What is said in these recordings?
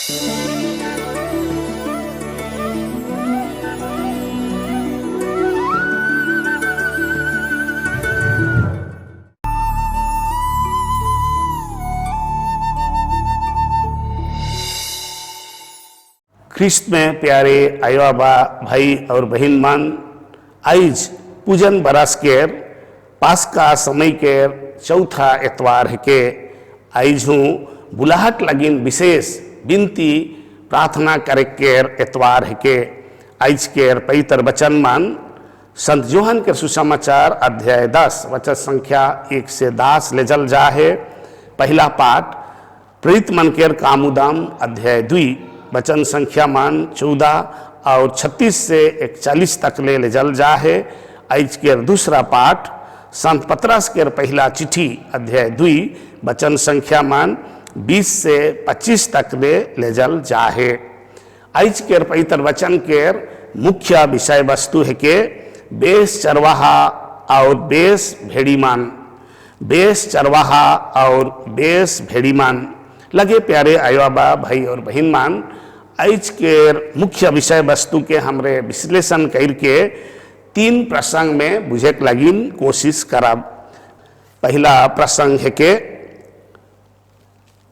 ख्रिस्त में प्यारे आयोबा भाई और बहन मान, आज पूजन बरस केर पास्का समय केर चौथा एतवार है के आज हूँ बुलाहट लगिन विशेष बिनती प्रार्थना करे केर एतवार है के आज केर पवित्र वचन मान संत जोहन के सुसमाचार अध्याय 10 वचन संख्या 1 से 10 ले जल जा है। पहला पाठ प्रेरित मन केर कामुदाम अध्याय 2 वचन संख्या मान 14 और 36 से 41 तक ले जल जा है। आज के दूसरा पाठ संत पतरस के पहला चिट्ठी अध्याय 2 वचन संख्या मान 20 से 25 तक ले जल जा है। आज के पवित्र वचन के मुख्य विषय वस्तु है के बेस चरवाहा और बेस भेड़ीमान, बेस चरवाहा और बेस भेड़ीमान। लगे प्यारे आयोबा भाई और बहन मान, आज के मुख्य विषय वस्तु के हमरे विश्लेषण करके 3 प्रसंग में बुझे लगिन कोशिश करब। पहला प्रसंग है के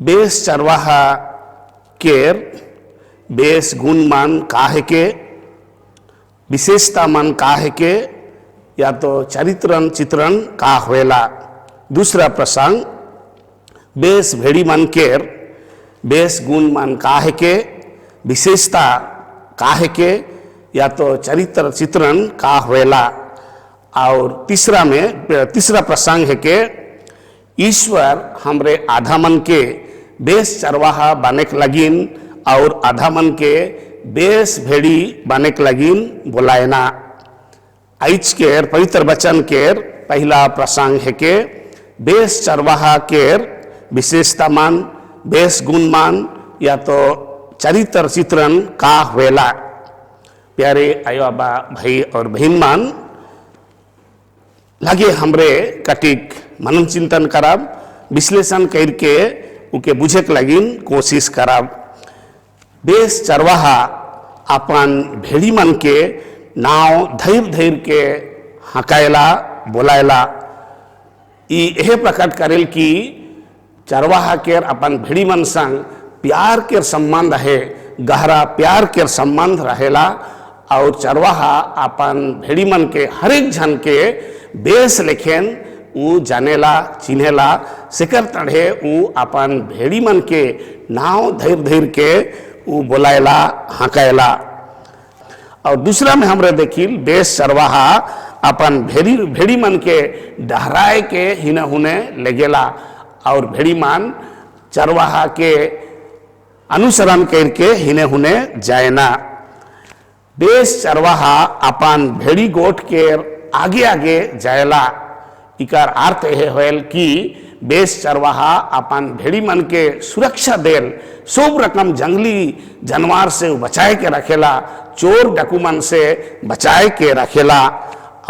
बेस चरवाहा केर बेस गुण मान का है के, विशेषता मान का है के, या तो चरित्रण चित्रण का होएला। दूसरा प्रसंग बेस भेड़ी मान केर बेस गुण मान का है के, विशेषता का है के, या तो चरित्र चित्रण का होएला। और तीसरा प्रसंग है के ईश्वर हमरे आधा मन के बेस चरवाहा बने के लगिन और आधा मन के बेस भेड़ी बने के लगिन बोलायना। आज के पवित्र वचन के पहला प्रसंग है के बेस चरवाहा केर विशेषता मान, बेस गुण मान, या तो चरित्र चित्रण का होएला। प्यारे आयोबा भाई और बहन मान, लगे हमरे कटिक मनन चिंतन करब, विश्लेषण करके उके बुझे लगिन कोशिश करब। बेस चरवाहा अपन भेड़ी मन के नाव धैर धैर के हकायला बोलायला। यह प्रकट करेल कि चरवाहा केर अपन भेड़ी मन संग प्यार के संबंध है, गहरा प्यार के संबंध रहेला। और चरवाहा अपन भेड़ी मन के हर एक जन के बेस लेखेन उ जानेला चिन्हेला, सिकर तढ़े उ अपन भेड़ी मन के नाव धैर धैर के उ बोलायला हकायला। और दूसरा में हमरे देखिल बेस चरवाहा अपन भेड़ी मन के डहराए के हिने हुने लगेला और भेड़ी मन चरवाहा के अनुसरण करके हिने हुने जायना। बेस चरवाहा अपन भेड़ी गोट के आगे आगे जायला। इकर अर्थ यह होल कि बेस चरवाहा अपन भेड़ी मन के सुरक्षा देल, सब रकम जंगली जानवर से बचाए के रखेला, चोर डकुमन से बचाए के रखेला।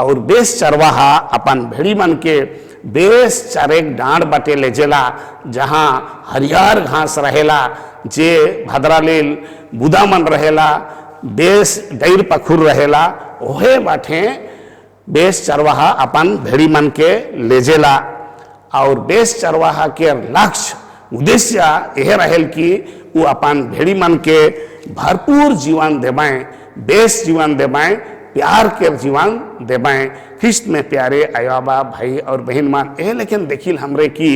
और बेस चरवाहा अपन भेड़ी मन के बेस चरेक डांड बटे ले जेला, जहाँ हरियर घास रहेला, जे भद्रा लेल बुदा मन रहेला, बेस डैर पखुर रहेला, ओहे बाटे बेस चरवाहा अपन भेड़ी मन के ले जेला। और बेस चरवाहा के लक्ष्य उद्देश्य यह रहेल कि वो अपन भेड़ी मन के भरपूर जीवन देवाएं, बेस जीवन देवाएं, प्यार के जीवन देवाएं। ख्रिस्त में प्यारे आयोबा भाई और बहन मान, यह लेकिन देखिल हमरे कि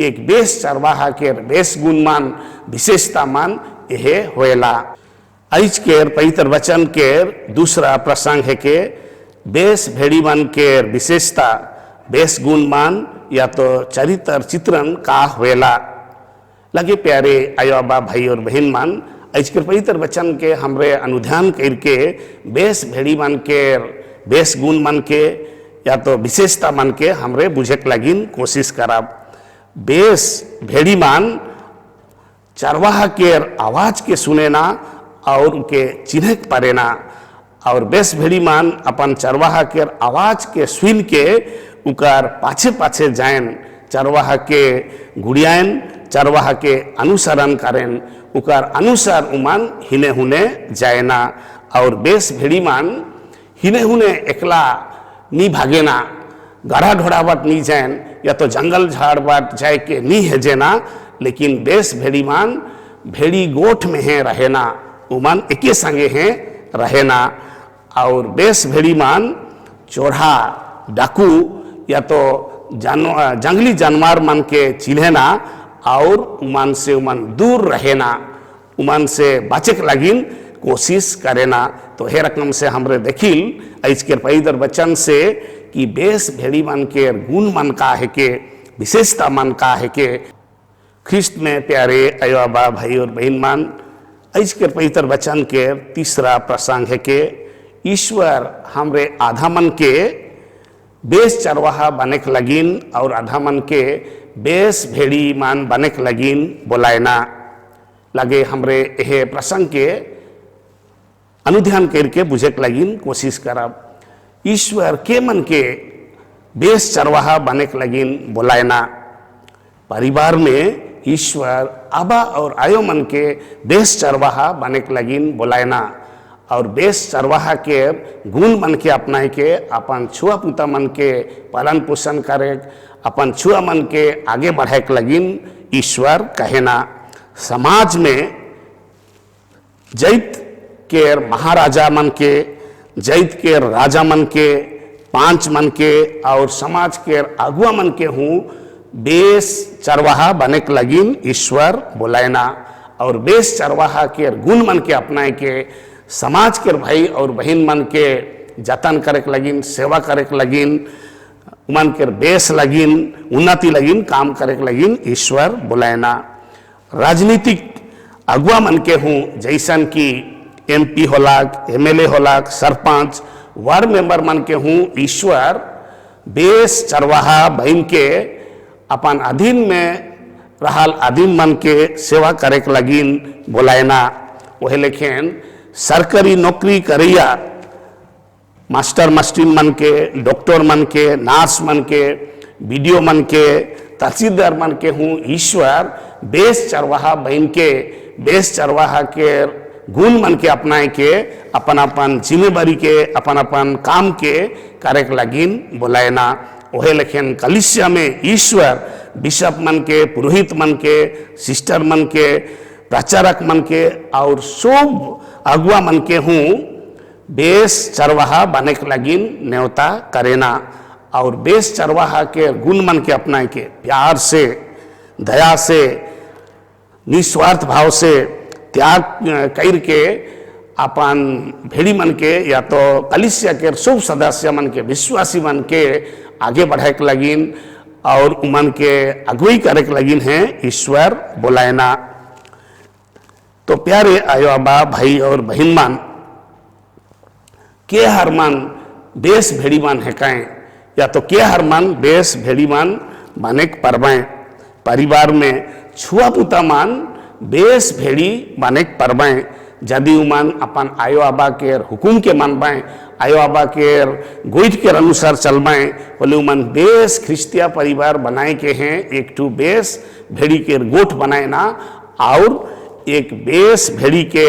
एक बेस चरवाहा के बेस गुण मान, विशेषता मान यह होएला। आज के पवित्र वचन के दूसरा प्रसंग है के बेस भेड़ी मन के विशेषता, बेस गुण मान, या तो चरित्र चित्रण का होएला। लगे प्यारे आयोबा भाई और बहन मान, आज के पवित्र वचन के हमरे अनुध्यान करके बेस भेड़ी मन के बेस गुण मन के या तो विशेषता मन के हमरे बुझे लगिन कोशिश करब। बेस भेड़ी मान चरवाहा के आवाज के सुनेना और उनके चिन्ह परेना, और बेस भेड़ी मान अपन चरवाहा के आवाज के सुन के उकर पाछे पाछे जायन, चरवाहा के गुड़ियान, चरवाहा के अनुसरण करें उकर अनुसार उमान हिने हुने जाएना और बेस भेड़ी मान हिने हुने एकला नी भागेना गढ़ा ढोड़ा बाट नी जाएन या तो जंगल झाड़ बाट जाए के नी हेजेना लेकिन बेस भेड़ी मान भेड़ी गोठ में है रहेना उमान एके संगे हैं रहेना और बेस भेड़ी मान चोरहा डाकू या तो जंगली जानवर मन के चिन्हेना और उमान से उमान दूर रहेना उमान से बचक लगिन कोशिश करेना। तो हे रकम से हमरे देखिल आज के पैदर बचन से कि बेस भेड़ी मन के गुण मन का है के विशेषता मन का है के ख्रिस्त में प्यारे अयो बा भाई और बहन मान आज के पैदर बचन के तीसरा प्रसंग है के ईश्वर हमरे आधा मन के बेस चरवाहा बने के लगिन और आधा मन के बेस भेड़ी मान बने के लगिन बोलायना लगे हमरे यह प्रसंग के अनुध्यान करके बुझे के लगिन कोशिश करब। ईश्वर के मन के बेस चरवाहा बने के लगिन बोलायना परिवार में ईश्वर आबा और आयो मन के बेस चरवाहा बने के लगिन बोलायना और बेस चरवाहा के गुण मन के अपनाए के अपन छुआ पुता मन के पालन पोषण करे अपन छुआ मन के आगे बढ़े के लगिन ईश्वर कहेना। समाज में जैत के महाराजा मन के जैत के राजा मन के पांच मन के और समाज के अगुआ मन के हूँ बेस चरवाहा बने के लगिन ईश्वर बोलायना और बेस चरवाहा के गुण मन के अपनाए के समाज के भाई और बहन मन के जतन करे के लगिन सेवा करे के लगिन उमन के बेस लगिन उन्नति लगिन काम करे के लगिन ईश्वर बुलायना। राजनीतिक अगुआ मन के हूँ जैसन कि MP होलाक MLA होलाक सरपंच वार्ड मेंबर मन के हूँ ईश्वर बेस चरवाहा बहन के अपन अधीन में रहल अधीन मन के सेवा करे के लगिन बुलायना। वही लेकिन सरकारी नौकरी करैया मास्टर मास्टरीन मन के डॉक्टर मन के नर्स मन के BDO मन के तहसीलदार मन के हूँ ईश्वर बेस चरवाहा बहन के बेस चरवाहा के गुण मन के अपनाए के अपन अपन जिम्मेदारी के अपन अपन काम के करे के लगिन बोलायना। वही लेकिन कलिसिया में ईश्वर बिशप मन के पुरोहित मन के सिस्टर मन के प्रचारक मन के और सब अगुआ मन के हूँ बेस चरवाहा बने के लगिन न्योता करेना और बेस चरवाहा के गुण मन के अपनाए के प्यार से दया से निस्वार्थ भाव से त्याग कर के अपन भेड़ी मन के या तो कलिसिया के सब सदस्य मन के विश्वासी मन के आगे बढ़े के लगिन और उमन के अगुई करे के लगिन है ईश्वर बुलायना। तो प्यारे आयो बा भाई और बहन मान के हर मन बेस भेड़ी मान है काएं या तो के हर मन बेस भेड़ी मान बने परबाएं परिवार में छुआ पुता मान बेस भेड़ी बने परबाएं यदि उमान अपन आयो आबा के हुकुम के मानबाएं आयो आबा के गोइठ के अनुसार चलबाएं बोले उमान बेस ख्रिस्तिया परिवार बनाए के हैं एक टू बेस भेड़ी के गोठ बनाए ना और एक बेस भेड़ी के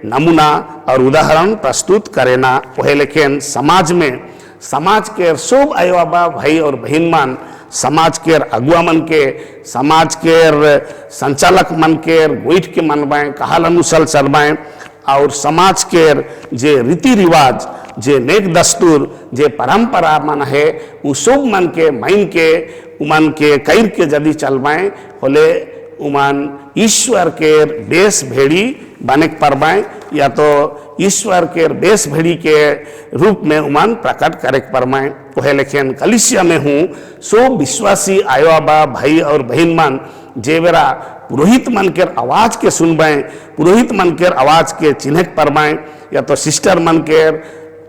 नमूना और उदाहरण प्रस्तुत करेना। वह लेकिन समाज में समाज के सब आयो आबा भाई और बहन मान समाज के अगुआ मन के समाज के संचालक मन के गोइठ के मनबाएं कहल अनुसार चलबाएं और समाज के जे रीति रिवाज जे नेक दस्तूर जे परंपरा मन है उ सब मन के माइन के उमन के कैर के यदि चलबाएं होले उमान ईश्वर के बेस भेड़ी बने परबाएं या तो ईश्वर के बेस भेड़ी के रूप में उमान प्रकट करे परमाएं। वह लेकिन कलिसिया में हूँ सो विश्वासी आयो आबा भाई और बहन मान जेवरा पुरोहित मन के आवाज के सुनबाएं पुरोहित मन के आवाज के चिन्ह परमाएं या तो सिस्टर मन के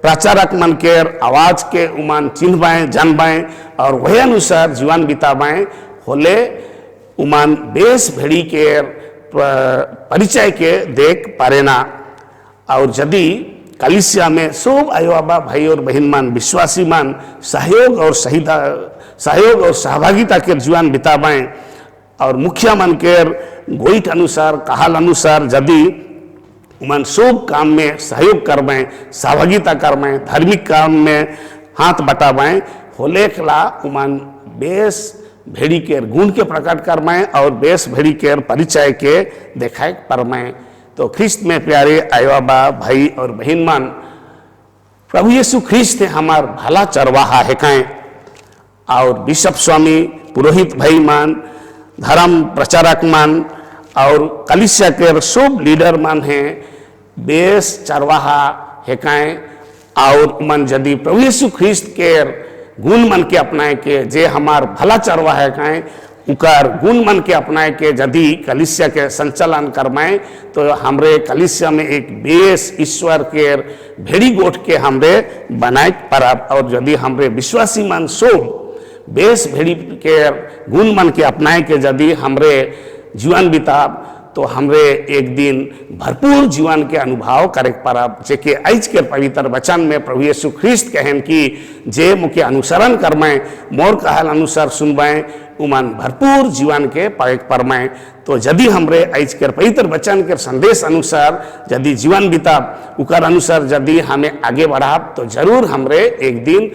प्रचारक मन के आवाज के उमान चिन्हबाएं जानबाएं और वही अनुसार जीवन बिताबाएं होले उमान बेस भेड़ी के परिचय के देख पारेना। और यदि कलिसिया में सब आयो आबा भाई और बहन मान विश्वासी मान सहयोग और सहभागिता के जीवन बिताबाएं और मुखिया मन के गोइठ अनुसार कहल अनुसार यदि उमन शुभ काम में सहयोग करवें, सहभागिता करवें, धार्मिक काम में हाथ बटावें, होलेखला उमन बेस भेड़ी के गुण के प्रकट करवें और बेस भेड़ी के परिचय के देखाए परवें। तो ख्रिस्त में प्यारे आयोबा भाई और बहन मान, प्रभु यीशु ख्रिस्त हमार भला चरवाहा है काएं, और बिशप स्वामी पुरोहित भाई मान, धर्म प्रचारक मान और कलिसिया के सब लीडर मान हैं बेस चरवाहा है काएं, और मन यदि प्रभु यीशु ख्रिस्त के गुण मन के अपनाए के जे हमार भला चरवाहा है काएं, उकर गुण मन के अपनाए के यदि कलिसिया के संचालन करवाएं तो हमरे कलिसिया में एक बेस ईश्वर के भेड़ी गोठ के हमरे बनाए परब। और यदि हमरे विश्वासी मन सब बेस भेड़ी के गुण मन के अपनाए के यदि हमरे जीवन बिताब तो हमरे एक दिन भरपूर जीवन के अनुभव करे परब। जेके आज के पवित्र वचन में प्रभु यीशु ख्रिस्त कहन कि जे मुके अनुसरण करमें, मोर कहल अनुसार सुनबें, उमन भरपूर जीवन के पाए परमें। तो यदि हमरे आज के पवित्र वचन के संदेश अनुसार यदि जीवन बिताब, उकर अनुसार यदि हमें आगे बढ़ाब तो जरूर हमरे एक दिन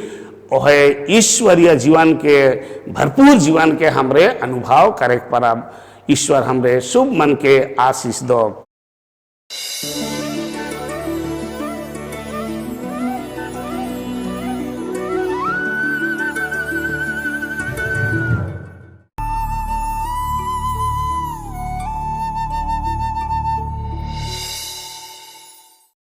ओहे ईश्वरीय जीवन के भरपूर जीवन के हमरे अनुभव करे परब। ईश्वर हमरे शुभ मन के आशीष दो।